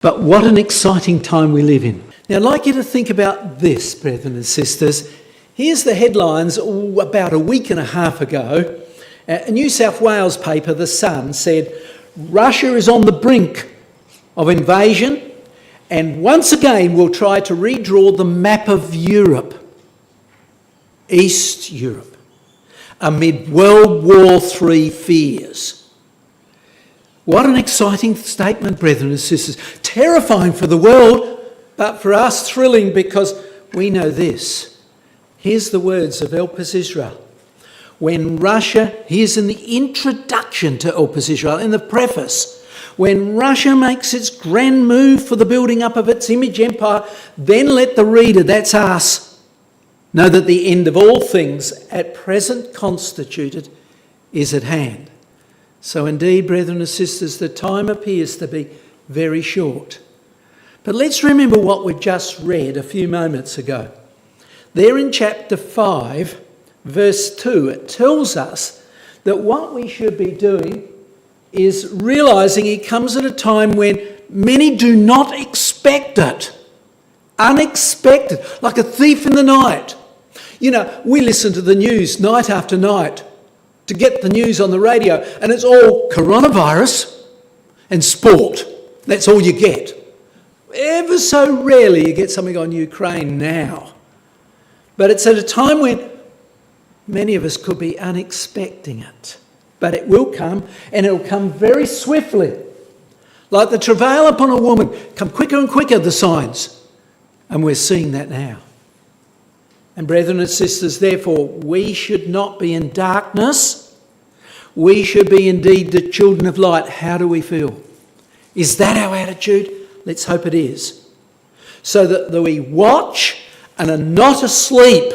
But what an exciting time we live in. Now, I'd like you to think about this, brethren and sisters. Here's the headlines about a week and a half ago. A New South Wales paper, The Sun, said, Russia is on the brink of invasion and once again will try to redraw the map of Europe, East Europe, amid World War III fears. What an exciting statement, brethren and sisters. Terrifying for the world, but for us thrilling because we know this. Here's the words of Elpis Israel. When Russia, here's in the introduction to Elpis Israel, in the preface, when Russia makes its grand move for the building up of its image empire, then let the reader, that's us, know that the end of all things at present constituted is at hand. So indeed, brethren and sisters, the time appears to be very short. But let's remember what we've just read a few moments ago. There in chapter 5, verse 2, it tells us that what we should be doing is realising it comes at a time when many do not expect it. Unexpected, like a thief in the night. You know, we listen to the news night after night to get the news on the radio, and it's all coronavirus and sport. That's all you get. Ever so rarely you get something on Ukraine now. But it's at a time when many of us could be unexpecting it. But it will come, and it will come very swiftly. Like the travail upon a woman, come quicker and quicker, the signs. And we're seeing that now. And brethren and sisters, therefore, we should not be in darkness. We should be indeed the children of light. How do we feel? Is that our attitude? Let's hope it is. So that we watch and are not asleep.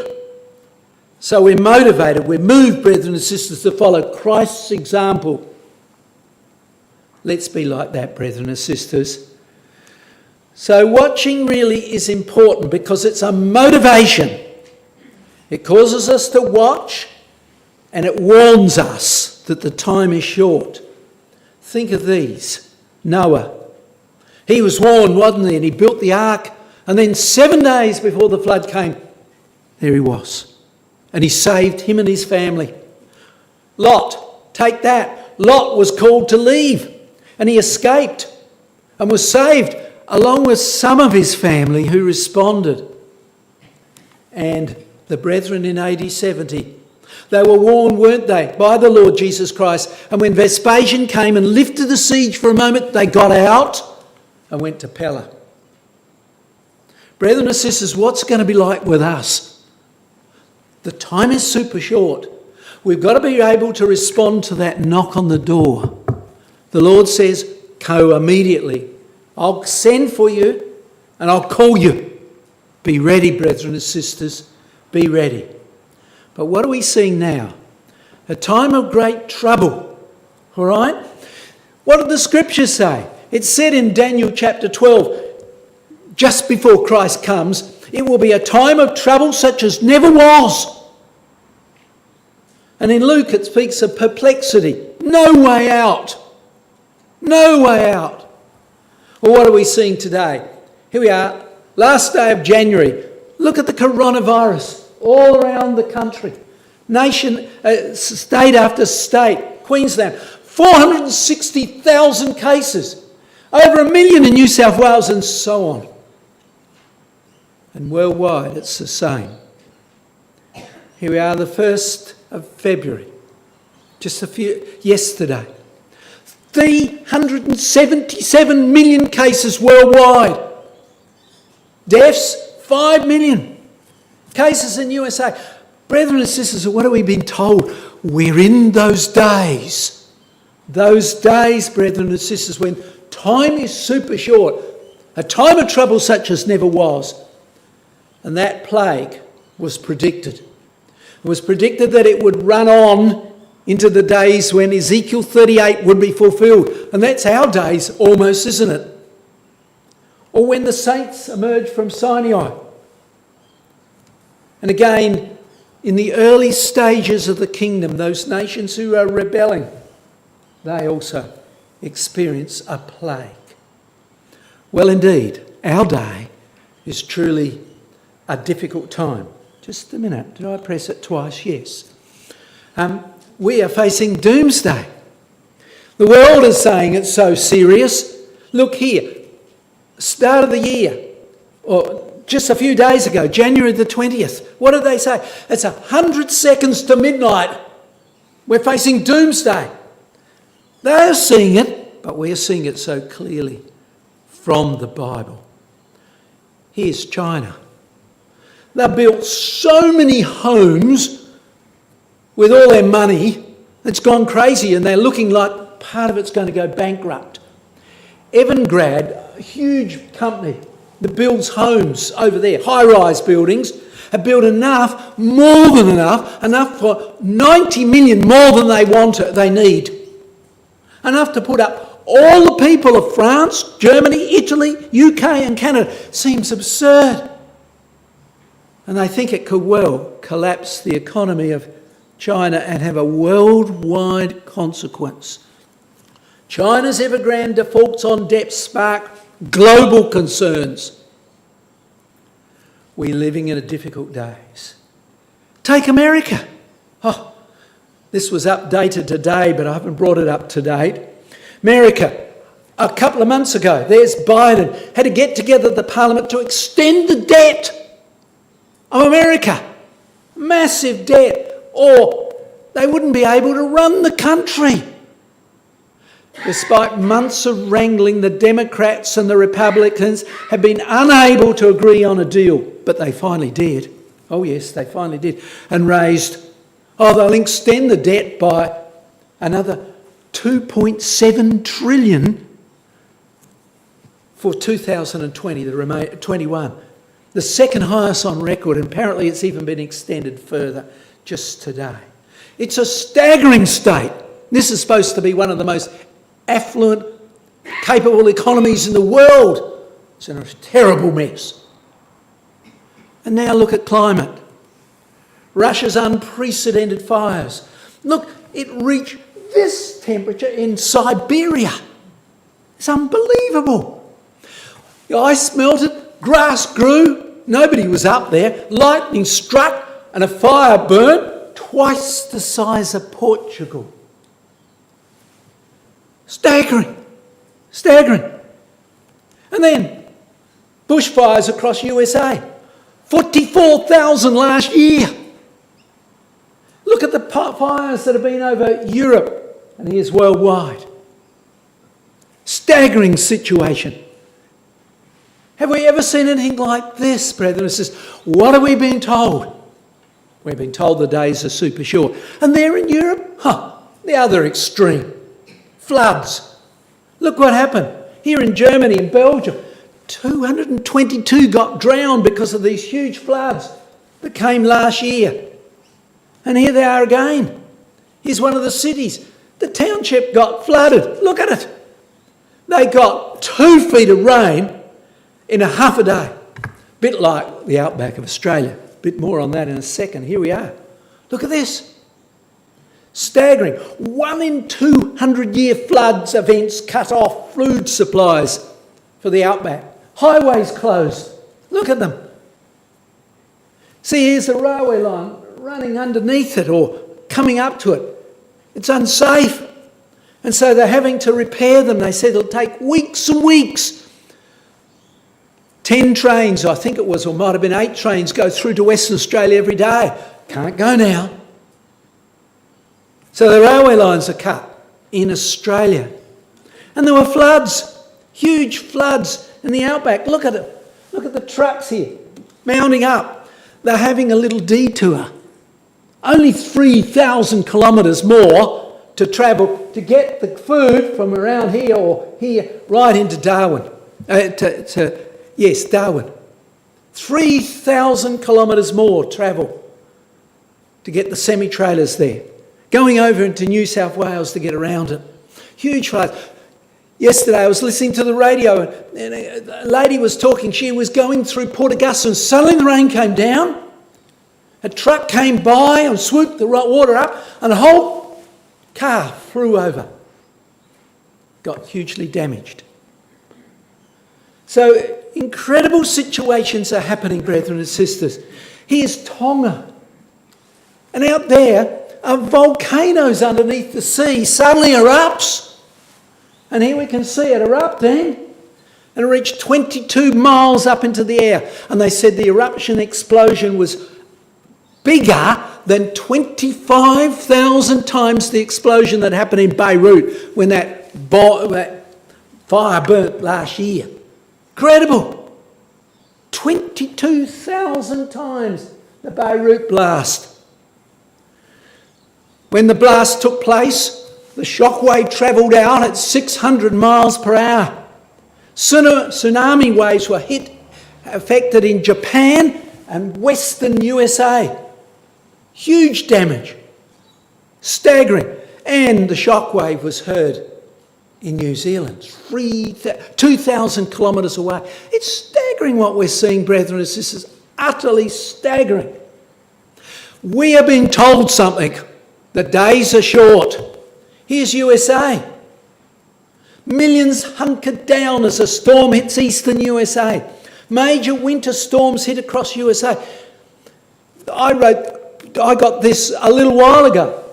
So we're motivated, we're moved, brethren and sisters, to follow Christ's example. Let's be like that, brethren and sisters. So watching really is important because it's a motivation. It causes us to watch and it warns us that the time is short. Think of these. Noah. He was warned, wasn't he? And he built the ark. And then 7 days before the flood came, there he was. And he saved him and his family. Lot, take that. Lot was called to leave. And he escaped and was saved along with some of his family who responded. And the brethren in AD 70, they were warned, weren't they, by the Lord Jesus Christ. And when Vespasian came and lifted the siege for a moment, they got out and went to Pella. Brethren and sisters, what's going to be like with us? The time is super short. We've got to be able to respond to that knock on the door. The Lord says, go immediately. I'll send for you and I'll call you. Be ready, brethren and sisters. Be ready. But what are we seeing now? A time of great trouble. All right? What did the scriptures say? It said in Daniel chapter 12, just before Christ comes, it will be a time of trouble such as never was. And in Luke it speaks of perplexity. No way out. No way out. Well, what are we seeing today? Here we are, last day of January. Look at the coronavirus all around the country. Nation, state after state. Queensland, 460,000 cases. Over 1 million in New South Wales and so on. And worldwide it's the same. Here we are, the 1st of February. Yesterday. 377 million cases worldwide. Deaths, 5 million. Cases in USA. Brethren and sisters, what have we been told? We're in those days. Those days, brethren and sisters, when time is super short. A time of trouble such as never was. And that plague was predicted. It was predicted that it would run on into the days when Ezekiel 38 would be fulfilled. And that's our days almost, isn't it? Or when the saints emerged from Sinai. And again, in the early stages of the kingdom, those nations who are rebelling, they also experience a plague. Well, indeed, our day is truly a difficult time. Just a minute, did I press it twice? Yes. We are facing doomsday. The world is saying it's so serious. Look here, start of the year, or just a few days ago, January the 20th. What did they say? It's 100 seconds to midnight. We're facing doomsday. They're seeing it, but we're seeing it so clearly from the Bible. Here's China. They built so many homes with all their money, it's gone crazy, and they're looking like part of it's going to go bankrupt. Evergrande, a huge company that builds homes over there, high-rise buildings, have built enough, more than enough for 90 million more than they need. Enough to put up all the people of France, Germany, Italy, UK and Canada. Seems absurd. And they think it could well collapse the economy of China and have a worldwide consequence. China's Evergrande defaults on debt spark global concerns. We're living in difficult days. Take America. Oh, this was updated today, but I haven't brought it up to date. America, a couple of months ago, there's Biden, had to get together the parliament to extend the debt of America. Massive debt, or they wouldn't be able to run the country. Despite months of wrangling, the Democrats and the Republicans have been unable to agree on a deal, but they finally did. Oh yes, they finally did. And they'll extend the debt by another 2.7 trillion for 2020, 21. The second highest on record, and apparently it's even been extended further just today. It's a staggering state. This is supposed to be one of the most affluent, capable economies in the world. It's in a terrible mess. And now look at climate. Russia's unprecedented fires. Look, it reached this temperature in Siberia. It's unbelievable. The ice melted, grass grew, nobody was up there, lightning struck and a fire burnt twice the size of Portugal. Staggering. And then bushfires across USA. 44,000 last year. Look at the fires that have been over Europe, and here's worldwide. Staggering situation. Have we ever seen anything like this, brethren and sisters? What are we being told? We're being told the days are super short. And there in Europe, the other extreme. Floods. Look what happened. Here in Germany and Belgium, 222 got drowned because of these huge floods that came last year. And here they are again. Here's one of the cities. The township got flooded. Look at it. They got 2 feet of rain in a half a day. Bit like the outback of Australia. Bit more on that in a second. Here we are. Look at this. Staggering. 1 in 200-year floods events cut off food supplies for the outback. Highways closed. Look at them. See, here's the railway line running underneath it or coming up to it. It's unsafe. And so they're having to repair them. They said it'll take weeks and weeks. 10 trains, I think it was, or might have been 8 trains, go through to Western Australia every day. Can't go now. So the railway lines are cut in Australia. And there were floods, huge floods in the outback. Look at it. Look at the trucks here, mounting up. They're having a little detour. Only 3,000 kilometres more to travel to get the food from around here or here right into Darwin. Darwin. 3,000 kilometres more travel to get the semi-trailers there. Going over into New South Wales to get around it. Huge floods. Yesterday I was listening to the radio and a lady was talking. She was going through Port Augusta and suddenly the rain came down. A truck came by and swooped the water up and the whole car flew over. Got hugely damaged. So incredible situations are happening, brethren and sisters. Here's Tonga. And out there are volcanoes underneath the sea. Suddenly erupts. And here we can see it erupting. And it reached 22 miles up into the air. And they said the eruption explosion was bigger than 25,000 times the explosion that happened in Beirut when that fire burnt last year. Incredible. 22,000 times the Beirut blast. When the blast took place, the shockwave travelled out at 600 miles per hour. Tsunami waves were affected in Japan and western USA. Huge damage. Staggering. And the shockwave was heard in New Zealand, 2,000 kilometres away. It's staggering what we're seeing, brethren and sisters. Utterly staggering. We are being told something. The days are short. Here's USA. Millions hunkered down as a storm hits eastern USA. Major winter storms hit across USA. I got this a little while ago.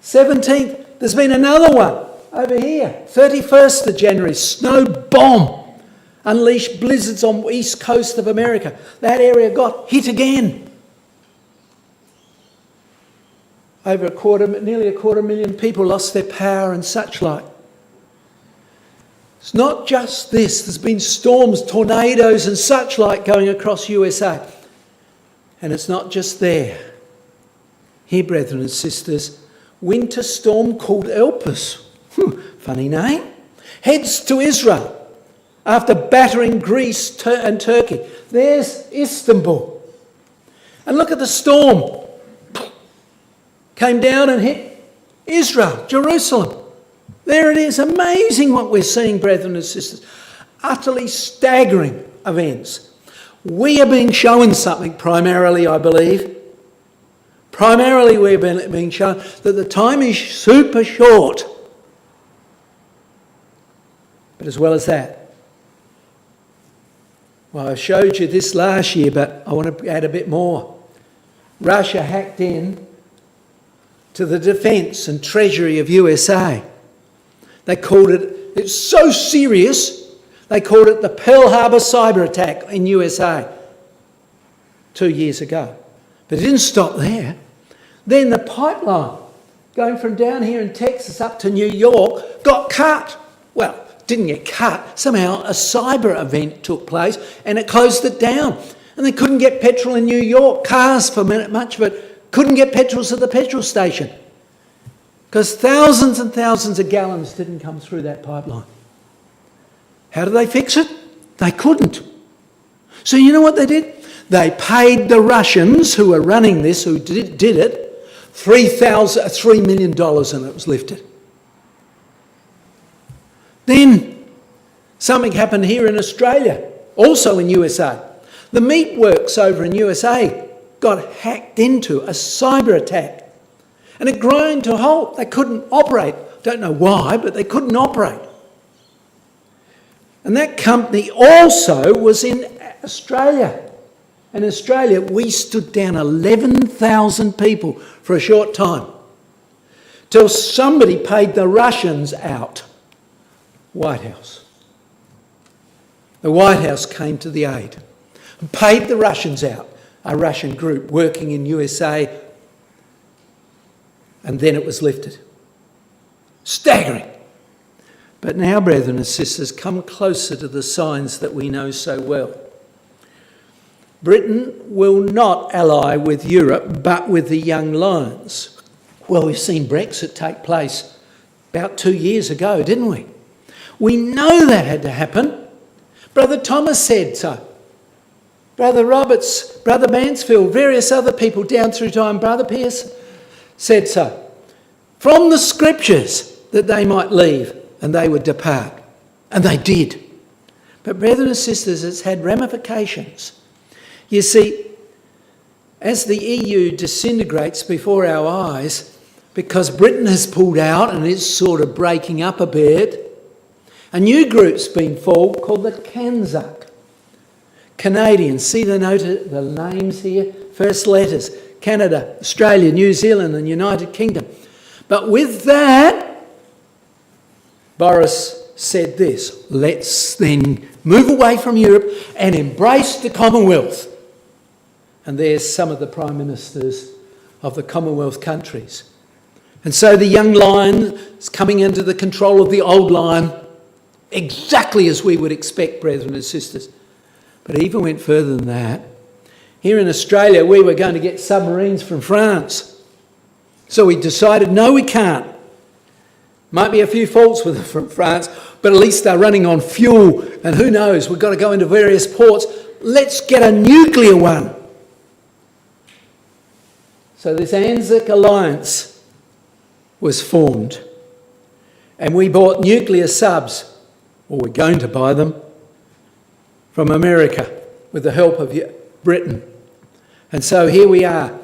17th, there's been another one over here. 31st of January, snow bomb unleashed blizzards on the east coast of America. That area got hit again. Over nearly a quarter million people lost their power and such like. It's not just this. There's been storms, tornadoes and such like going across USA. And it's not just there. Here, brethren and sisters, winter storm called Elpis. Funny name. Heads to Israel after battering Greece and Turkey. There's Istanbul. And look at the storm. Came down and hit Israel, Jerusalem. There it is. Amazing what we're seeing, brethren and sisters. Utterly staggering events. We are being shown something primarily, I believe. Primarily we're being shown that the time is super short. But as well as that, well, I showed you this last year, but I want to add a bit more. Russia hacked in to the defence and treasury of USA. They called it's so serious, they called it the Pearl Harbor cyber attack in USA 2 years ago. But it didn't stop there. Then the pipeline going from down here in Texas up to New York got cut. Well, didn't get cut. Somehow a cyber event took place and it closed it down. And they couldn't get petrol in New York. Cars, for much of it, couldn't get petrols at the petrol station because thousands and thousands of gallons didn't come through that pipeline. How did they fix it? They couldn't. So you know what they did? They paid the Russians who were running this, who did it, $3 million and it was lifted. Then something happened here in Australia, also in USA. The meat works over in USA got hacked into, a cyber attack. And it ground to a halt. They couldn't operate. Don't know why, but they couldn't operate. And that company also was in Australia. In Australia, we stood down 11,000 people for a short time till somebody paid the Russians out. White House. The White House came to the aid and paid the Russians out. A Russian group working in USA, and then it was lifted. Staggering. But now, brethren and sisters, come closer to the signs that we know so well. Britain will not ally with Europe, but with the young lions. Well, we've seen Brexit take place about 2 years ago, didn't we? We know that had to happen. Brother Thomas said so. Brother Roberts, Brother Mansfield, various other people down through time, Brother Pearce said so. From the scriptures that they might leave and they would depart. And they did. But brethren and sisters, it's had ramifications. You see, as the EU disintegrates before our eyes, because Britain has pulled out and is sort of breaking up a bit, A new group's been formed called the Kanzak. Canadians, see the names here? First letters, Canada, Australia, New Zealand and United Kingdom. But with that, Boris said this, let's then move away from Europe and embrace the Commonwealth. And there's some of the prime ministers of the Commonwealth countries. And so the young lion is coming into the control of the old lion, exactly as we would expect, brethren and sisters. But it even went further than that. Here in Australia, we were going to get submarines from France. So we decided, no, we can't. Might be a few faults with them from France, but at least they're running on fuel. And who knows, we've got to go into various ports. Let's get a nuclear one. So this Anzac alliance was formed. And we bought nuclear subs, or we're going to buy them, from America with the help of Britain. And so here we are.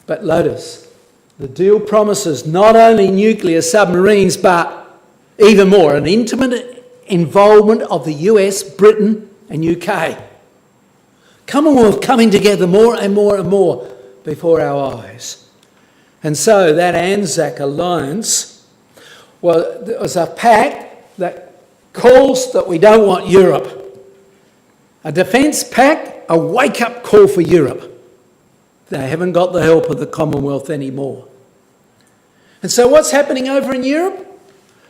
But notice, the deal promises not only nuclear submarines, but even more, an intimate involvement of the US, Britain and UK. Commonwealth coming together more and more and more before our eyes. And so that Anzac alliance was a pact that calls that we don't want Europe. A defence pact, a wake-up call for Europe. They haven't got the help of the Commonwealth anymore. And so what's happening over in Europe?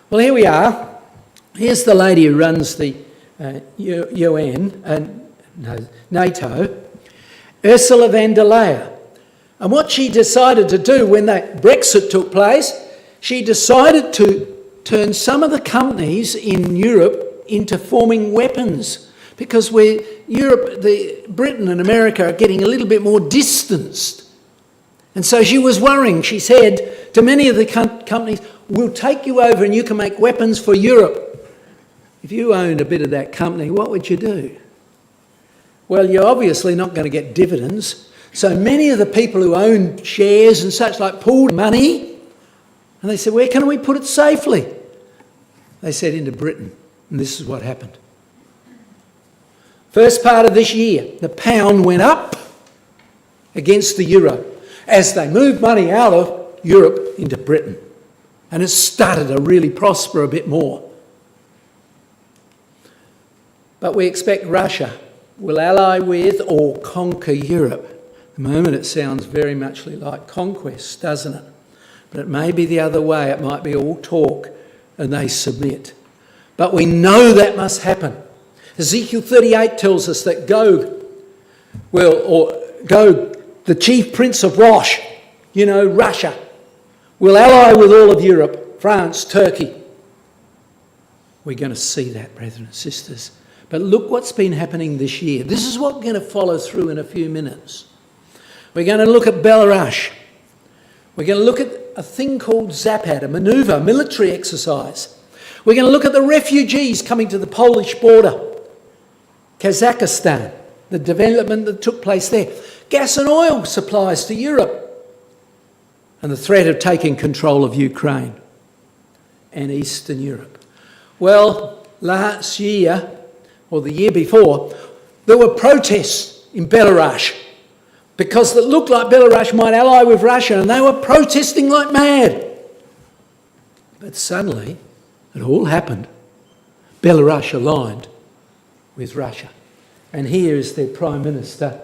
Well, here we are. Here's the lady who runs the UN and NATO, Ursula von der Leyen. And what she decided to do when that Brexit took place, she decided to turn some of the companies in Europe into forming weapons. Because Britain and America are getting a little bit more distanced. And so she was worrying. She said to many of the companies, we'll take you over and you can make weapons for Europe. If you owned a bit of that company, what would you do? Well, you're obviously not going to get dividends. So many of the people who own shares and such like pulled money. And they said, where can we put it safely? They said, into Britain. And this is what happened. First part of this year, the pound went up against the euro as they moved money out of Europe into Britain. And it started to really prosper a bit more. But we expect Russia will ally with or conquer Europe. At the moment it sounds very much like conquest, doesn't it? But it may be the other way. It might be all talk and they submit. But we know that must happen. Ezekiel 38 tells us that Gog, the chief prince of Rosh, Russia, will ally with all of Europe, France, Turkey. We're going to see that, brethren and sisters. But look what's been happening this year. This is what we're going to follow through in a few minutes. We're going to look at Belarus. We're going to look at a thing called Zapad, a manoeuvre, a military exercise. We're going to look at the refugees coming to the Polish border. Kazakhstan, the development that took place there. Gas and oil supplies to Europe. And the threat of taking control of Ukraine and Eastern Europe. Well, last year, or the year before, there were protests in Belarus because it looked like Belarus might ally with Russia and they were protesting like mad. But suddenly, it all happened. Belarus aligned with Russia. And here is their Prime Minister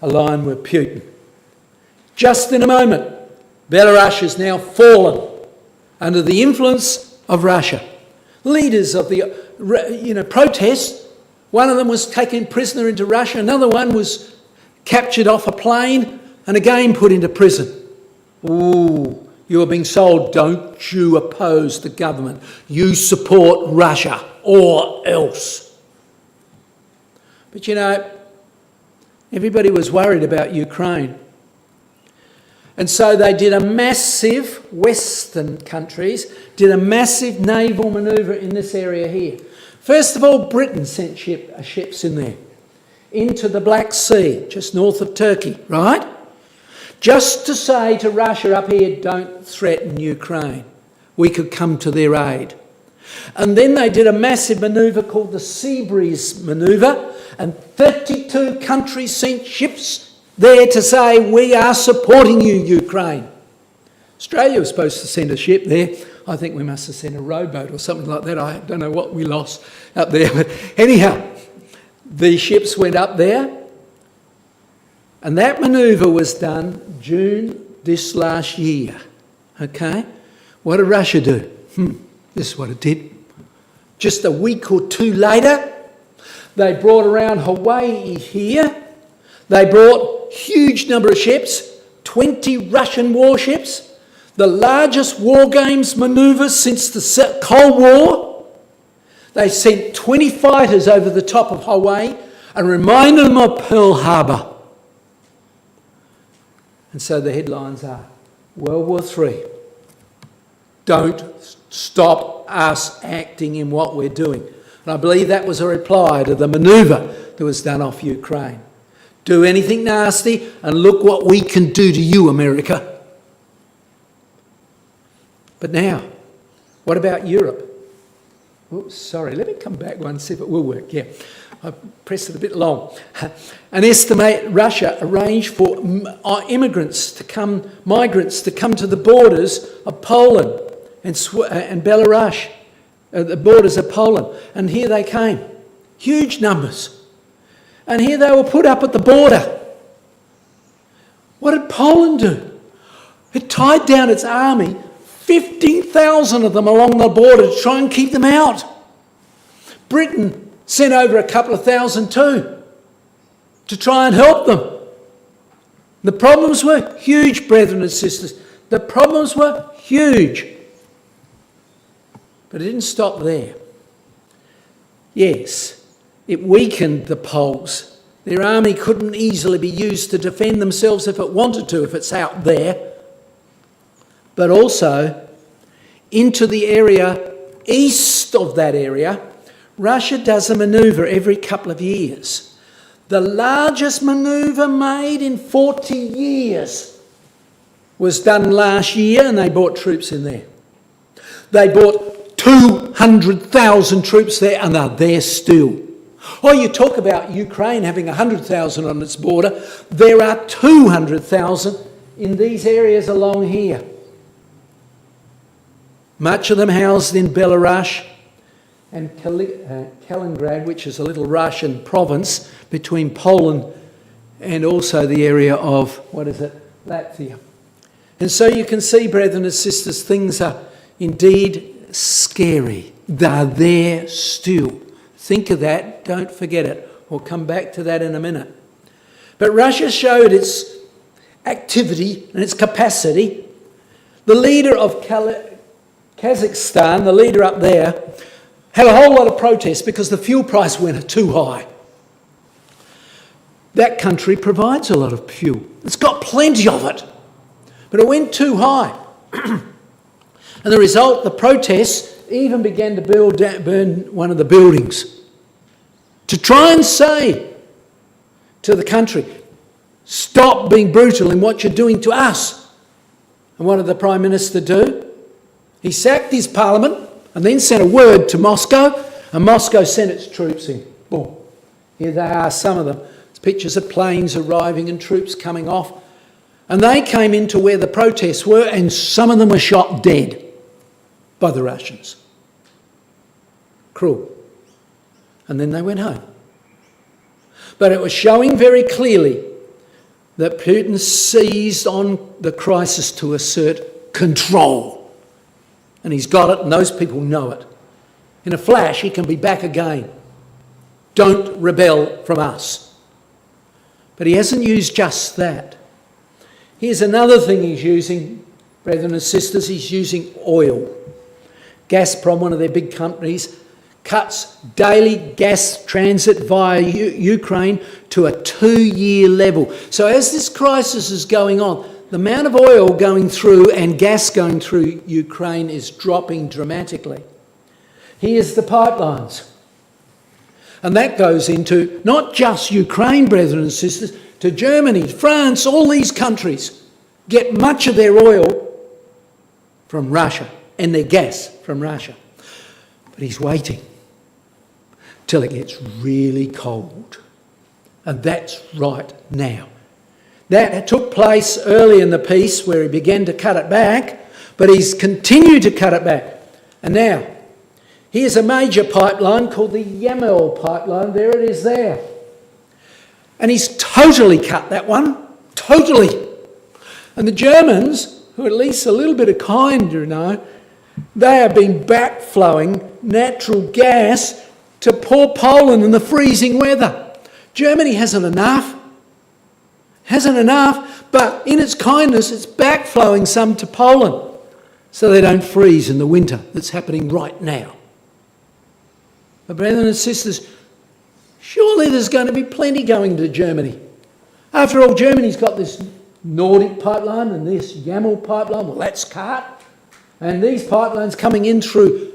aligned with Putin. Just in a moment, Belarus has now fallen under the influence of Russia. Leaders of the protests, one of them was taken prisoner into Russia, another one was captured off a plane and again put into prison. Ooh, you are being sold, don't you oppose the government. You support Russia or else. But everybody was worried about Ukraine. And so they did a massive, Western countries, did a massive naval manoeuvre in this area here. First of all, Britain sent ships in there, into the Black Sea, just north of Turkey, right? Just to say to Russia up here, don't threaten Ukraine. We could come to their aid. And then they did a massive manoeuvre called the Seabreeze manoeuvre, and 32 countries sent ships there to say, we are supporting you, Ukraine. Australia was supposed to send a ship there. I think we must have sent a rowboat or something like that. I don't know what we lost up there. But anyhow, the ships went up there, and that manoeuvre was done June this last year. Okay? What did Russia do? This is what it did. Just a week or two later, they brought around Hawaii here. They brought huge number of ships, 20 Russian warships, the largest war games manoeuvre since the Cold War. They sent 20 fighters over the top of Hawaii and reminded them of Pearl Harbor. And so the headlines are, World War III. Don't stop us acting in what we're doing. And I believe that was a reply to the manoeuvre that was done off Ukraine. Do anything nasty and look what we can do to you, America. But now, what about Europe? Oops, sorry, let me come back one, see if it will work. Yeah, I pressed it a bit long. An estimate Russia arranged for migrants to come to the borders of Poland and Belarus, the borders of Poland. And here they came, huge numbers. And here they were put up at the border. What did Poland do? It tied down its army, 15,000 of them along the border to try and keep them out. Britain sent over a couple of thousand too to try and help them. The problems were huge, brethren and sisters. The problems were huge. But it didn't stop there. Yes, it weakened the Poles. Their army couldn't easily be used to defend themselves if it wanted to, if it's out there. But also, into the area east of that area, Russia does a manoeuvre every couple of years. The largest manoeuvre made in 40 years was done last year, and they brought troops in there. They brought 200,000 troops there, and they're there still. Oh, you talk about Ukraine having 100,000 on its border. There are 200,000 in these areas along here. Much of them housed in Belarus and Kaliningrad, which is a little Russian province between Poland and also the area of, Latvia. And so you can see, brethren and sisters, things are indeed scary. They're there still. Think of that, don't forget it. We'll come back to that in a minute. But Russia showed its activity and its capacity. The leader of Kazakhstan, the leader up there, had a whole lot of protests because the fuel price went too high. That country provides a lot of fuel. It's got plenty of it, but it went too high. And the result, the protests even began to burn one of the buildings to try and say to the country, stop being brutal in what you're doing to us. And what did the Prime Minister do? He sacked his parliament and then sent a word to Moscow, and Moscow sent its troops in. Boom. Here they are, some of them. It's pictures of planes arriving and troops coming off. And they came into where the protests were, and some of them were shot dead by the Russians. Cruel. And then they went home. But it was showing very clearly that Putin seized on the crisis to assert control. And he's got it, and those people know it. In a flash, he can be back again. Don't rebel from us. But he hasn't used just that. Here's another thing he's using, brethren and sisters. He's using oil. Gazprom, one of their big companies, cuts daily gas transit via Ukraine to a 2-year level. So as this crisis is going on, the amount of oil going through and gas going through Ukraine is dropping dramatically. Here's the pipelines. And that goes into not just Ukraine, brethren and sisters, to Germany, France, all these countries get much of their oil from Russia and their gas from Russia. But he's waiting till it gets really cold. And that's right now. That took place early in the peace where he began to cut it back, but he's continued to cut it back. And now, here's a major pipeline called the Yamel pipeline. There it is there. And he's totally cut that one. Totally. And the Germans, who are at least a little bit of kind, they have been backflowing natural gas to poor Poland in the freezing weather. Germany hasn't enough, but in its kindness, it's backflowing some to Poland so they don't freeze in the winter that's happening right now. But brothers and sisters, surely there's going to be plenty going to Germany. After all, Germany's got this Nordic pipeline and this Yamel pipeline. Well, that's cut. And these pipelines coming in through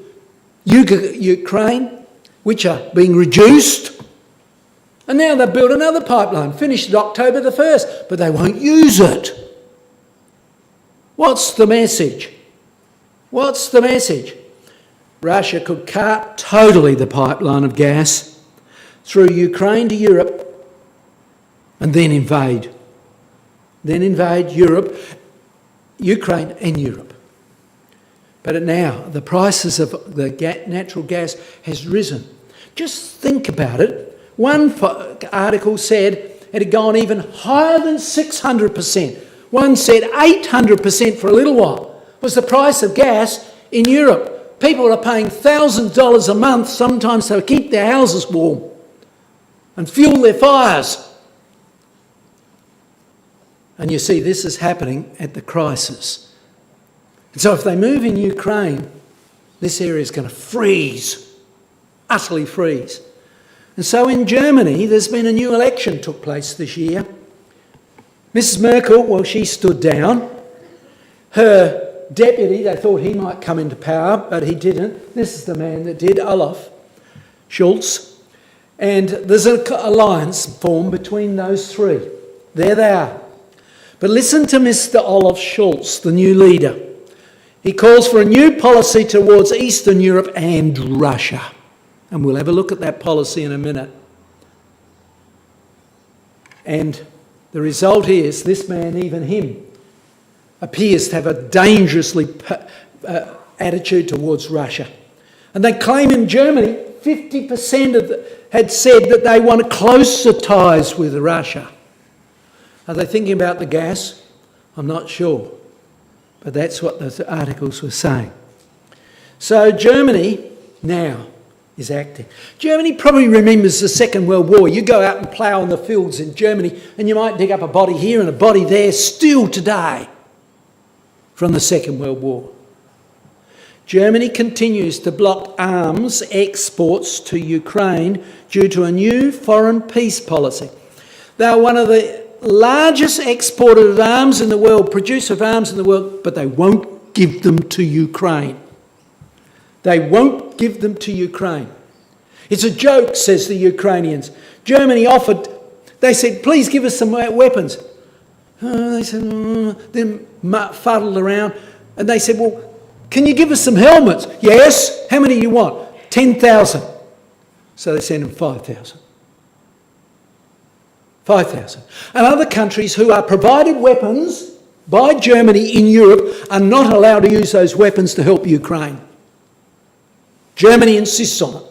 Ukraine, which are being reduced. And now they've built another pipeline, finished October the 1st, but they won't use it. What's the message? What's the message? Russia could cut totally the pipeline of gas through Ukraine to Europe and then invade. Then invade Europe, Ukraine and Europe. But now the prices of the natural gas has risen. Just think about it. One article said it had gone even higher than 600%. One said 800% for a little while was the price of gas in Europe. People are paying $1,000 a month sometimes to keep their houses warm and fuel their fires. And you see, this is happening at the crisis. And so if they move in Ukraine, this area is going to freeze, utterly freeze. And so in Germany, there's been a new election took place this year. Mrs. Merkel, well, she stood down. Her deputy, they thought he might come into power, but he didn't. This is the man that did, Olaf Scholz. And there's an alliance formed between those three. There they are. But listen to Mr. Olaf Scholz, the new leader. He calls for a new policy towards Eastern Europe and Russia. And we'll have a look at that policy in a minute. And the result is this man, even him, appears to have a dangerously attitude towards Russia. And they claim in Germany 50% had said that they want closer ties with Russia. Are they thinking about the gas? I'm not sure. But that's what the articles were saying. So Germany now is acting. Germany probably remembers the Second World War. You go out and plough in the fields in Germany and you might dig up a body here and a body there still today from the Second World War. Germany continues to block arms exports to Ukraine due to a new foreign peace policy. They are one of the largest exporter of arms in the world, producer of arms in the world, but they won't give them to Ukraine. They won't give them to Ukraine. It's a joke, says the Ukrainians. Germany offered, they said, please give us some weapons. They said, then fuddled around, and they said, well, can you give us some helmets? Yes. How many do you want? 10,000. So they sent them 5,000. 5,000. And other countries who are provided weapons by Germany in Europe are not allowed to use those weapons to help Ukraine. Germany insists on it.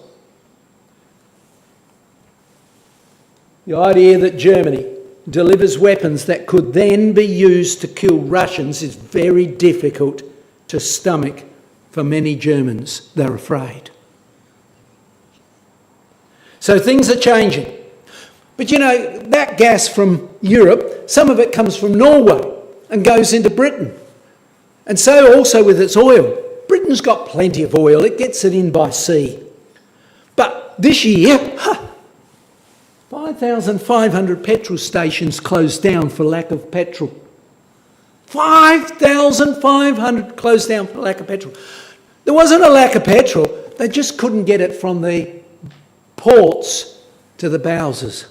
The idea that Germany delivers weapons that could then be used to kill Russians is very difficult to stomach for many Germans. They're afraid. So things are changing. But you know, that gas from Europe, some of it comes from Norway and goes into Britain. And so also with its oil. Britain's got plenty of oil. It gets it in by sea. But this year, 5,500 petrol stations closed down for lack of petrol. 5,500 closed down for lack of petrol. There wasn't a lack of petrol. They just couldn't get it from the ports to the Bowsers.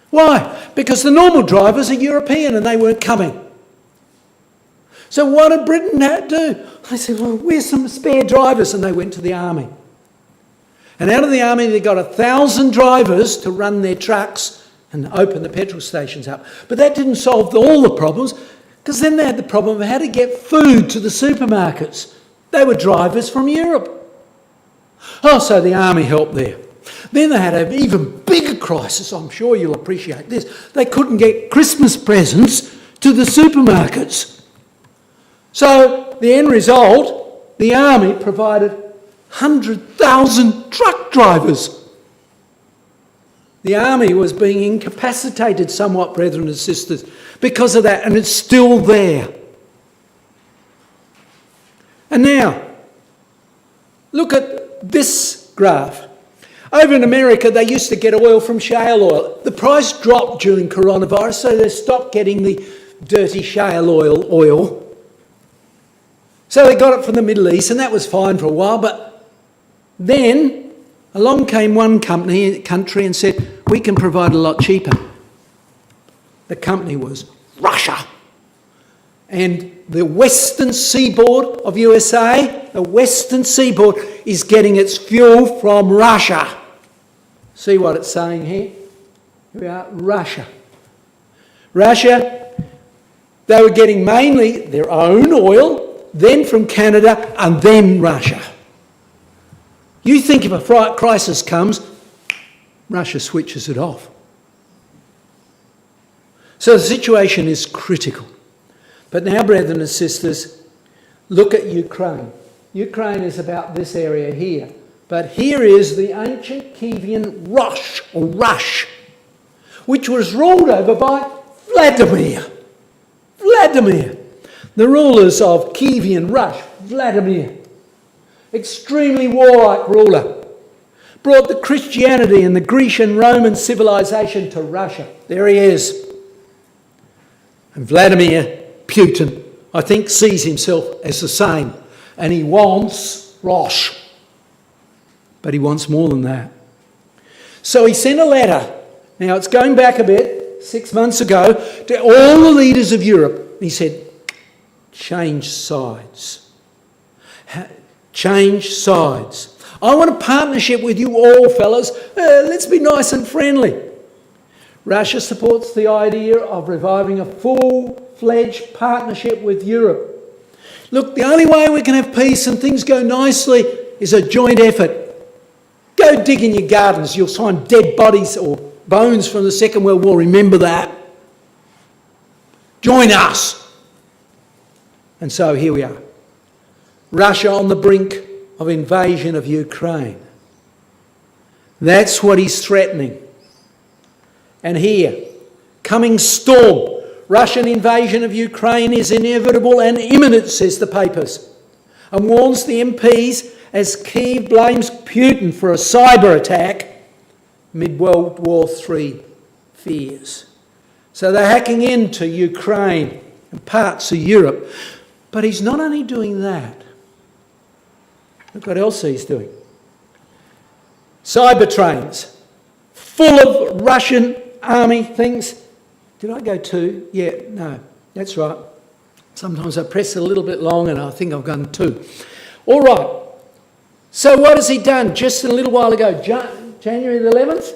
Why? Because the normal drivers are European and they weren't coming. So what did Britain do? They said, well, where's some spare drivers? And they went to the army. And out of the army, they got 1,000 drivers to run their trucks and open the petrol stations up. But that didn't solve all the problems, because then they had the problem of how to get food to the supermarkets. They were drivers from Europe. Oh, so the army helped there. Then they had an even bigger crisis. I'm sure you'll appreciate this. They couldn't get Christmas presents to the supermarkets. So the end result, the army provided 100,000 truck drivers. The army was being incapacitated somewhat, brethren and sisters, because of that, and it's still there. And now, look at this graph. Over in America, they used to get oil from shale oil. The price dropped during coronavirus, so they stopped getting the dirty shale oil. So they got it from the Middle East, and that was fine for a while, but then along came one country and said, we can provide a lot cheaper. The company was Russia. And the western seaboard of USA, the western seaboard is getting its fuel from Russia. See what it's saying here? Here we are, Russia. Russia, they were getting mainly their own oil, then from Canada, and then Russia. You think if a crisis comes, Russia switches it off. So the situation is critical. But now, brethren and sisters, look at Ukraine. Ukraine is about this area here. But here is the ancient Kievan Rush, which was ruled over by Vladimir. The rulers of Kievan Rush, Vladimir, extremely warlike ruler, brought the Christianity and the Grecian Roman civilization to Russia. There he is. And Vladimir Putin, I think, sees himself as the same. And he wants Rosh. But he wants more than that. So he sent a letter. Now, it's going back a bit, 6 months ago, to all the leaders of Europe. He said, change sides. Change sides. I want a partnership with you all, fellas. Let's be nice and friendly. Russia supports the idea of reviving a full-fledged partnership with Europe. Look, the only way we can have peace and things go nicely is a joint effort. Go dig in your gardens. You'll find dead bodies or bones from the Second World War. Remember that. Join us. And so here we are. Russia on the brink of invasion of Ukraine. That's what he's threatening. And here, coming storm, Russian invasion of Ukraine is inevitable and imminent, says the papers, and warns the MPs as Kyiv blames Putin for a cyber attack amid World War III fears. So they're hacking into Ukraine and parts of Europe. But he's not only doing that. Look what else he's doing. Cyber trains full of Russian army things. Did I go two? Yeah, no, that's right. Sometimes I press a little bit long and I think I've gone two. All right. So what has he done just a little while ago? January the 11th?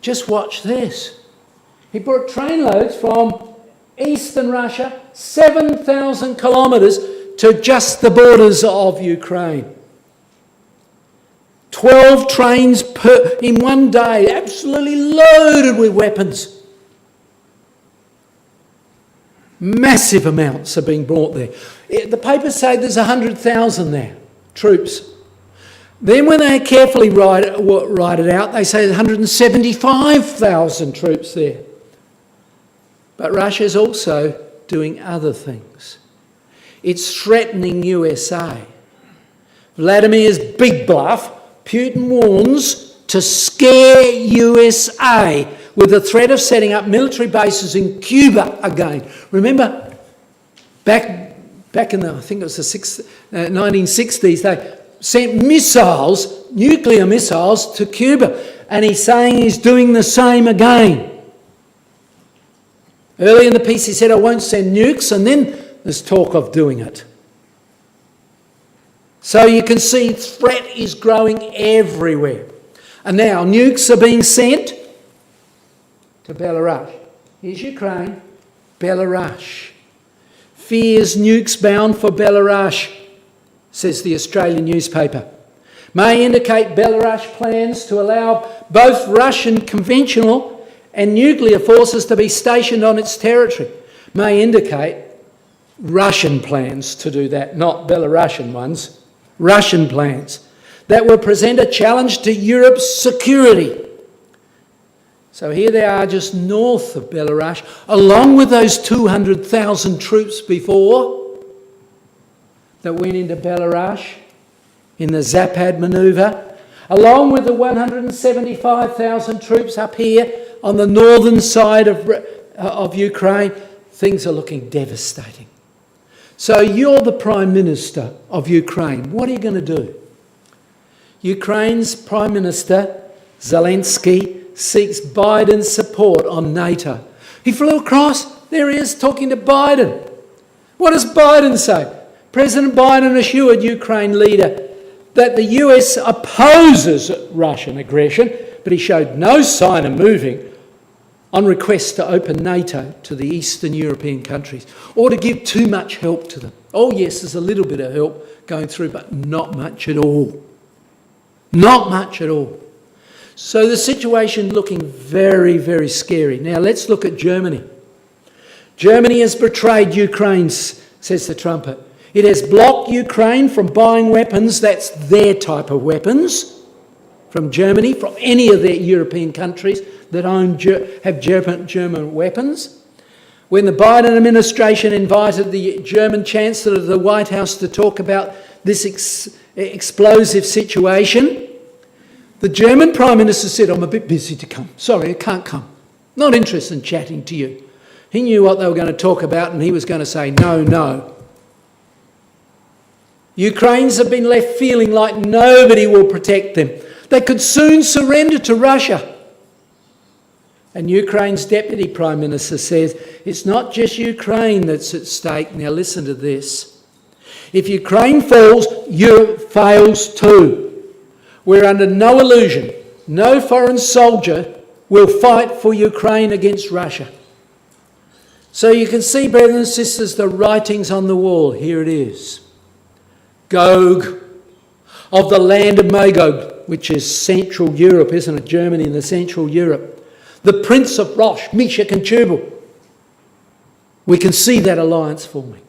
Just watch this. He brought trainloads from eastern Russia, 7,000 kilometres to just the borders of Ukraine. 12 trains in one day, absolutely loaded with weapons. Massive amounts are being brought there. The papers say there's 100,000 there, troops. Then when they carefully write it out, they say there's 175,000 troops there. But Russia's also doing other things. It's threatening USA. Vladimir's big bluff, Putin warns to scare USA with the threat of setting up military bases in Cuba again. Remember, back in the, I think it was the 1960s, they sent missiles, nuclear missiles, to Cuba. And he's saying he's doing the same again. Early in the piece he said, I won't send nukes, and then there's talk of doing it. So you can see threat is growing everywhere. And now nukes are being sent to Belarus. Here's Ukraine, Belarus. Fears nukes bound for Belarus, says the Australian newspaper. May indicate Belarus plans to allow both Russian conventional and nuclear forces to be stationed on its territory. May indicate Russian plans to do that, not Belarusian ones. Russian plans that will present a challenge to Europe's security. So here they are just north of Belarus, along with those 200,000 troops before that went into Belarus in the Zapad manoeuvre, along with the 175,000 troops up here on the northern side of Ukraine. Things are looking devastating. So you're the Prime Minister of Ukraine. What are you going to do? Ukraine's Prime Minister, Zelensky, seeks Biden's support on NATO. He flew across. There he is talking to Biden. What does Biden say? President Biden assured Ukraine leader that the US opposes Russian aggression, but he showed no sign of moving on requests to open NATO to the Eastern European countries or to give too much help to them. Oh yes, there's a little bit of help going through, but not much at all. Not much at all. So the situation looking very, very scary. Now let's look at Germany. Germany has betrayed Ukraine, says the trumpet. It has blocked Ukraine from buying weapons, that's their type of weapons, from Germany, from any of their European countries that have German weapons. When the Biden administration invited the German Chancellor to the White House to talk about this explosive situation, the German Prime Minister said, I'm a bit busy to come. Sorry, I can't come. Not interested in chatting to you. He knew what they were going to talk about and he was going to say, no, no. Ukrainians have been left feeling like nobody will protect them. They could soon surrender to Russia. And Ukraine's Deputy Prime Minister says, it's not just Ukraine that's at stake. Now listen to this. If Ukraine falls, Europe fails too. We're under no illusion. No foreign soldier will fight for Ukraine against Russia. So you can see, brothers and sisters, the writings on the wall. Here it is. Gog, of the land of Magog, which is Central Europe, isn't it? Germany and the Central Europe. The Prince of Rosh, Meshech and Tubal. We can see that alliance forming.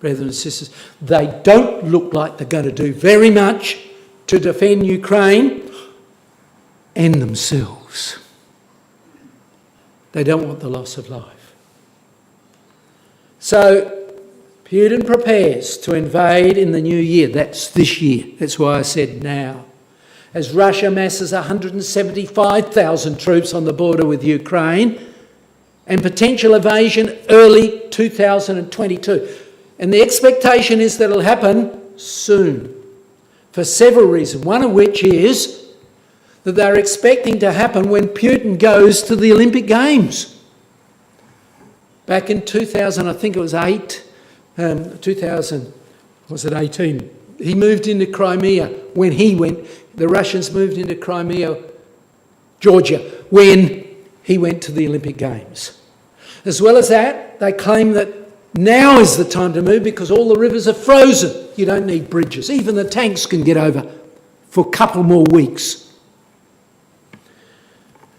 Brothers and sisters, they don't look like they're going to do very much to defend Ukraine and themselves. They don't want the loss of life. So Putin prepares to invade in the new year. That's this year. That's why I said now. As Russia masses 175,000 troops on the border with Ukraine and potential invasion early 2022. And the expectation is that it'll happen soon for several reasons. One of which is that they're expecting to happen when Putin goes to the Olympic Games. Back in 2000, I think it was 18? He moved into Crimea when he went. The Russians moved into Crimea, Georgia, when he went to the Olympic Games. As well as that, they claim that now is the time to move because all the rivers are frozen. You don't need bridges. Even the tanks can get over for a couple more weeks.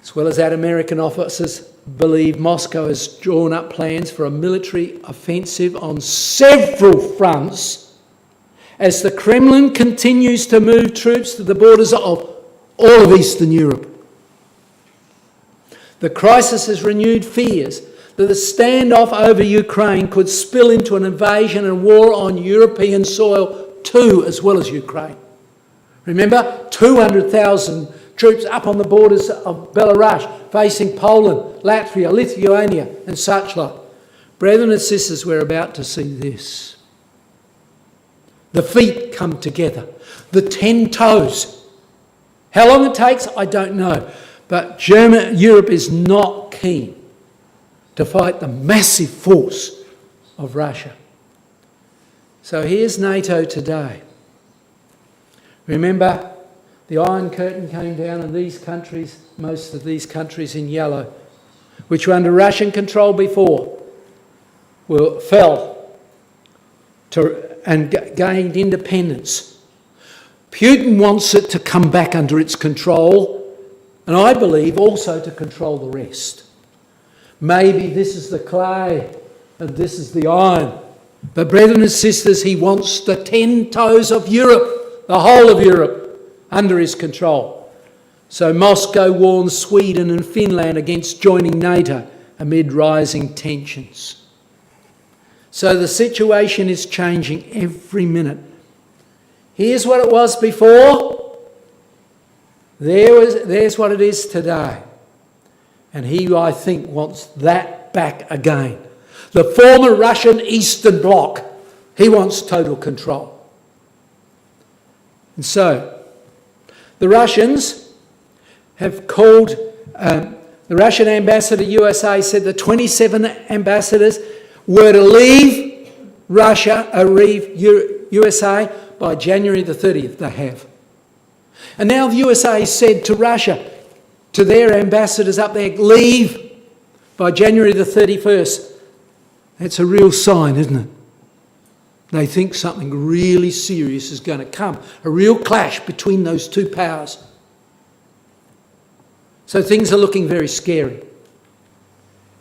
As well as that, American officers believe Moscow has drawn up plans for a military offensive on several fronts as the Kremlin continues to move troops to the borders of all of Eastern Europe. The crisis has renewed fears that the standoff over Ukraine could spill into an invasion and war on European soil too, as well as Ukraine. Remember, 200,000 troops up on the borders of Belarus, facing Poland, Latvia, Lithuania and such like. Brethren and sisters, we're about to see this. The feet come together. The 10 toes. How long it takes, I don't know. But Europe is not keen to fight the massive force of Russia. So here's NATO today. Remember, The Iron Curtain came down, and these countries, most of these countries in yellow, which were under Russian control before, fell and gained independence. Putin wants it to come back under its control, and I believe also to control the rest. Maybe this is the clay and this is the iron. But brethren and sisters, he wants the 10 toes of Europe, the whole of Europe, under his control. So Moscow warns Sweden and Finland against joining NATO amid rising tensions. So the situation is changing every minute. Here's what it was before. There's what it is today. And he, I think, wants that back again. The former Russian Eastern Bloc, he wants total control. And so, the Russians have called, the Russian ambassador to USA said the 27 ambassadors were to leave USA by January the 30th. They have. And now the USA said to Russia, to their ambassadors up there, leave by January the 31st. That's a real sign, isn't it? They think something really serious is going to come. A real clash between those two powers. So things are looking very scary.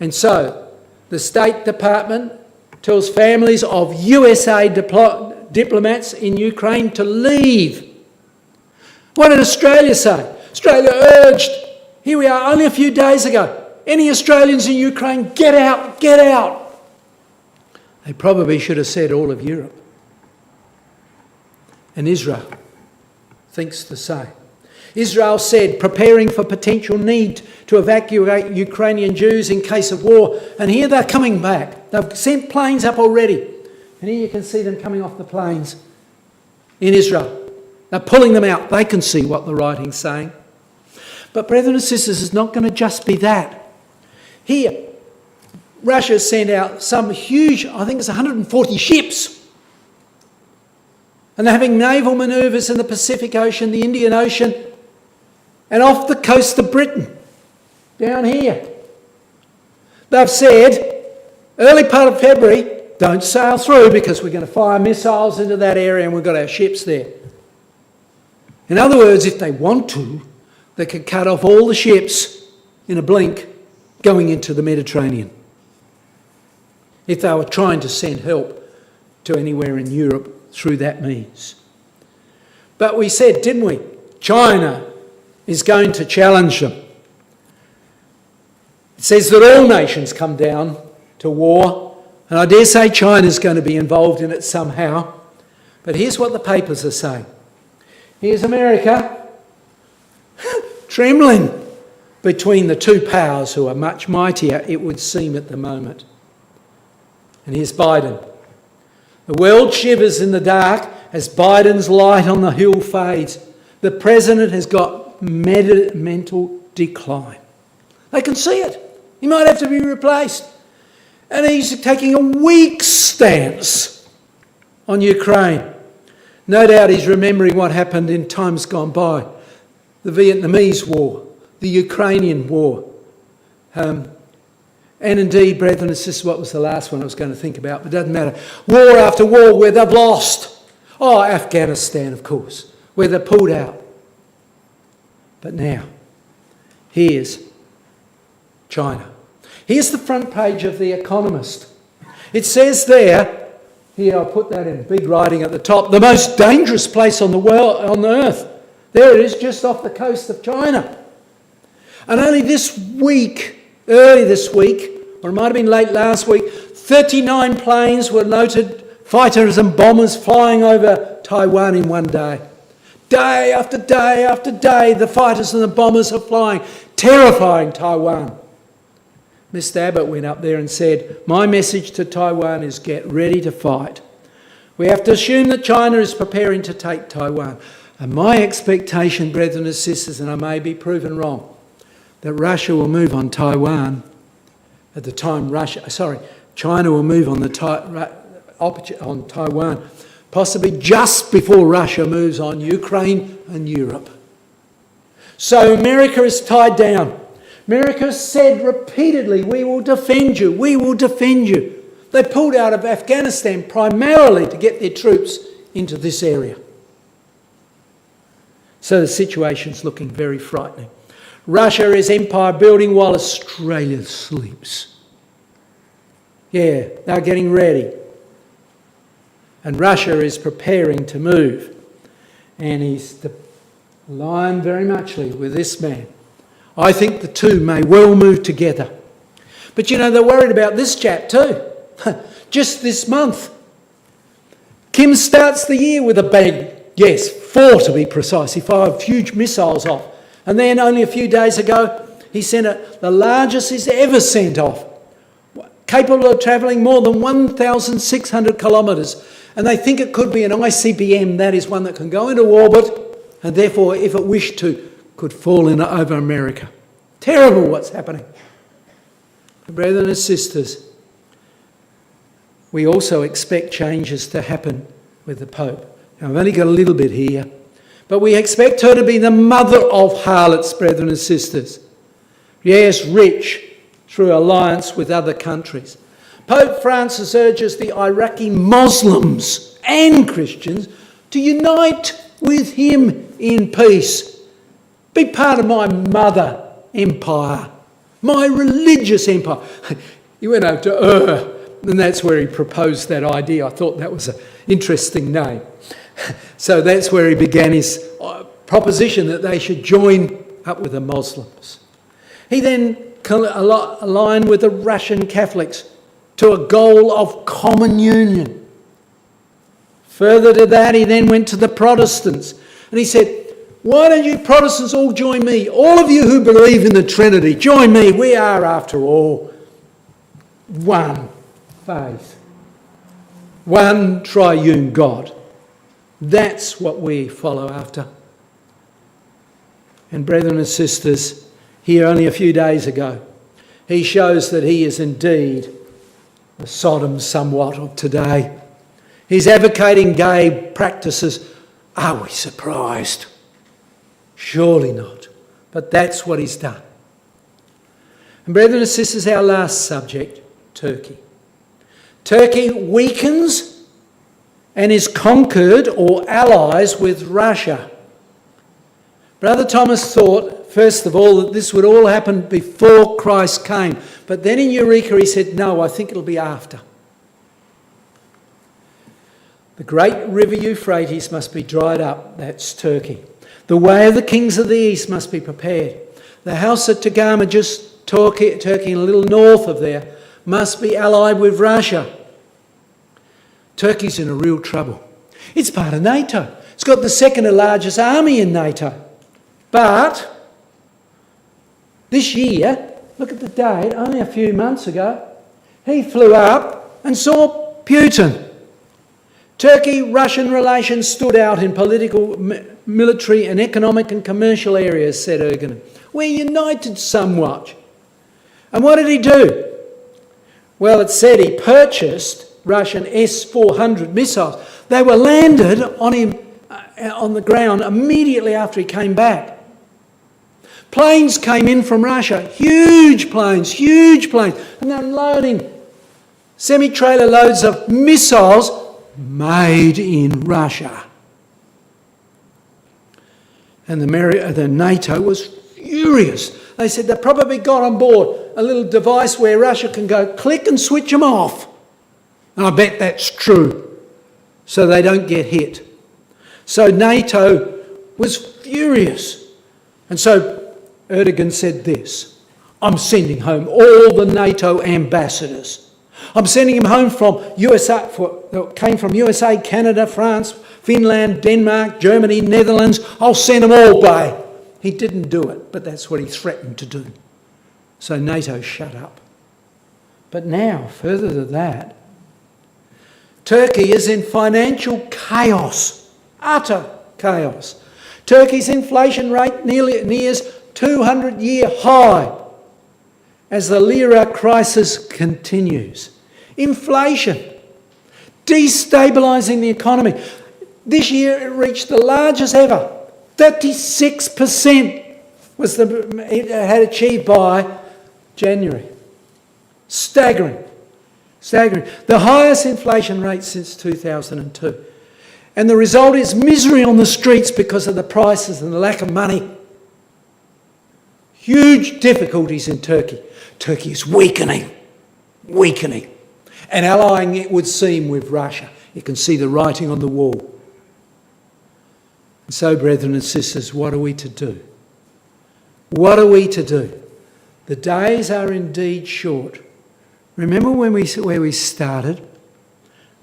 And so the State Department tells families of USA diplomats in Ukraine to leave. What did Australia say? Australia urged, here we are only a few days ago, any Australians in Ukraine, get out, get out. They probably should have said all of Europe. And Israel thinks the same. Israel said, preparing for potential need to evacuate Ukrainian Jews in case of war. And here they're coming back. They've sent planes up already. And here you can see them coming off the planes in Israel. They're pulling them out. They can see what the writing's saying. But brethren and sisters, it's not going to just be that. Here, Russia sent out some huge, I think it's 140 ships. And they're having naval manoeuvres in the Pacific Ocean, the Indian Ocean, and off the coast of Britain, down here. They've said, early part of February, don't sail through because we're going to fire missiles into that area and we've got our ships there. In other words, if they want to, they could cut off all the ships in a blink going into the Mediterranean. If they were trying to send help to anywhere in Europe through that means. But we said, didn't we? China is going to challenge them. It says that all nations come down to war, and I dare say China's going to be involved in it somehow. But here's what the papers are saying. Here's America trembling between the two powers who are much mightier, it would seem, at the moment. And here's Biden. The world shivers in the dark as Biden's light on the hill fades. The president has got mental decline. They can see it. He might have to be replaced. And he's taking a weak stance on Ukraine. No doubt he's remembering what happened in times gone by. The Vietnamese War, the Ukrainian War. And indeed, brethren, this is what was the last one I was going to think about, but it doesn't matter. War after war where they've lost. Oh, Afghanistan, of course, where they pulled out. But now, here's China. Here's the front page of The Economist. It says there, here I'll put that in big writing at the top, the most dangerous place on the world, on the earth. There it is, just off the coast of China. And only this week, early this week, or it might have been late last week, 39 planes were noted, fighters and bombers flying over Taiwan in one day. Day after day after day, the fighters and the bombers are flying, terrifying Taiwan. Mr. Abbott went up there and said, my message to Taiwan is get ready to fight. We have to assume that China is preparing to take Taiwan. And my expectation, brethren and sisters, and I may be proven wrong, that Russia will move on Taiwan at the time China will move on Taiwan, possibly just before Russia moves on Ukraine and Europe. So America is tied down. America has said repeatedly, we will defend you, we will defend you. They pulled out of Afghanistan primarily to get their troops into this area. So the situation's looking very frightening. Russia is empire building while Australia sleeps. Yeah, they're getting ready. And Russia is preparing to move. And he's aligned very muchly with this man. I think the two may well move together. But you know, they're worried about this chap too. Just this month, Kim starts the year with a bang. Yes, 4 to be precise. He fired huge missiles off. And then only a few days ago, he sent the largest he's ever sent off, capable of travelling more than 1,600 kilometres. And they think it could be an ICBM, that is one that can go into orbit, and therefore, if it wished to, could fall in over America. Terrible what's happening. Brethren and sisters, we also expect changes to happen with the Pope. Now, I've only got a little bit here, but we expect her to be the mother of harlots, brethren and sisters. Yes, rich through alliance with other countries. Pope Francis urges the Iraqi Muslims and Christians to unite with him in peace. Be part of my mother empire, my religious empire. He went over to and that's where he proposed that idea. I thought that was an interesting name. So that's where he began his proposition that they should join up with the Muslims. He then aligned with the Russian Catholics to a goal of common union. Further to that, he then went to the Protestants and he said, why don't you Protestants all join me? All of you who believe in the Trinity, join me. We are, after all, one faith, one triune God. That's what we follow after. And brethren and sisters, here only a few days ago, he shows that he is indeed the Sodom somewhat of today. He's advocating gay practices. Are we surprised? Surely not. But that's what he's done. And brethren and sisters, our last subject, Turkey. Turkey weakens and is conquered or allies with Russia. Brother Thomas thought, first of all, that this would all happen before Christ came. But then in Eureka he said, no, I think it'll be after. The great river Euphrates must be dried up. That's Turkey. The way of the kings of the east must be prepared. The house of Togarmah, just Turkey and a little north of there, must be allied with Russia. Turkey's in a real trouble. It's part of NATO. It's got the second largest army in NATO. But this year, look at the date, only a few months ago, he flew up and saw Putin. Turkey-Russian relations stood out in political, military and economic and commercial areas, said Ergen. We're united somewhat. And what did he do? Well, it said he purchased Russian S-400 missiles. They were landed on him on the ground immediately after he came back. Planes came in from Russia, huge planes, and they're unloading semi-trailer loads of missiles made in Russia. And the NATO was furious. They said they probably got on board a little device where Russia can go click and switch them off. And I bet that's true, so they don't get hit. So NATO was furious. And so Erdogan said this, I'm sending home all the NATO ambassadors. I'm sending them home from USA, came from USA, Canada, France, Finland, Denmark, Germany, Netherlands. I'll send them all back. He didn't do it, but that's what he threatened to do. So NATO shut up. But now, further to that, Turkey is in financial chaos, utter chaos. Turkey's inflation rate nears 200-year high as the lira crisis continues. Inflation, destabilising the economy. This year it reached the largest ever, 36% it had achieved by January. Staggering. The highest inflation rate since 2002. And the result is misery on the streets because of the prices and the lack of money. Huge difficulties in Turkey. Turkey is weakening. And allying, it would seem, with Russia. You can see the writing on the wall. And so, brethren and sisters, what are we to do? What are we to do? The days are indeed short. Remember where we started?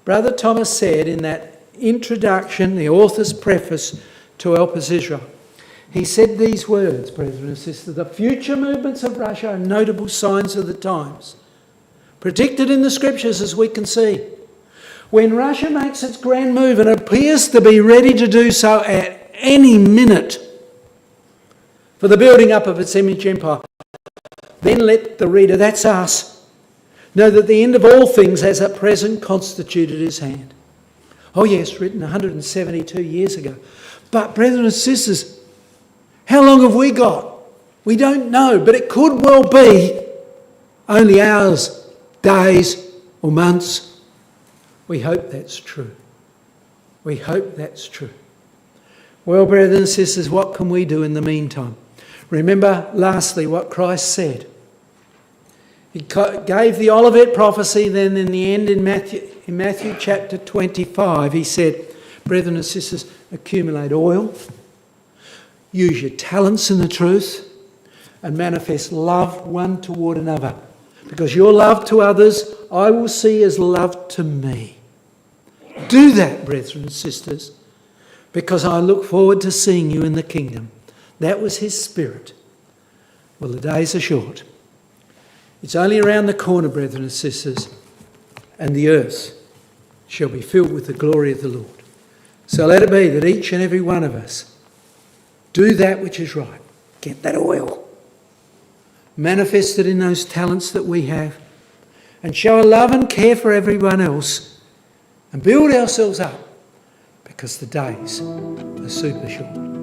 Brother Thomas said in that introduction, the author's preface to Helpers Israel, he said these words, brethren and sisters: the future movements of Russia are notable signs of the times, predicted in the scriptures as we can see. When Russia makes its grand move and appears to be ready to do so at any minute for the building up of its image empire, then let the reader, that's us, know that the end of all things has at present constituted his hand. Oh yes, written 172 years ago. But brethren and sisters, how long have we got? We don't know, but it could well be only hours, days or months. We hope that's true. We hope that's true. Well, brothers and sisters, what can we do in the meantime? Remember, lastly, what Christ said. He gave the Olivet prophecy, then in the end in Matthew chapter 25, he said, brethren and sisters, accumulate oil, use your talents in the truth, and manifest love one toward another. Because your love to others, I will see as love to me. Do that, brethren and sisters, because I look forward to seeing you in the kingdom. That was his spirit. Well, the days are short. It's only around the corner, brethren and sisters, and the earth shall be filled with the glory of the Lord. So let it be that each and every one of us do that which is right. Get that oil. Manifest it in those talents that we have, and show a love and care for everyone else, and build ourselves up, because the days are super short.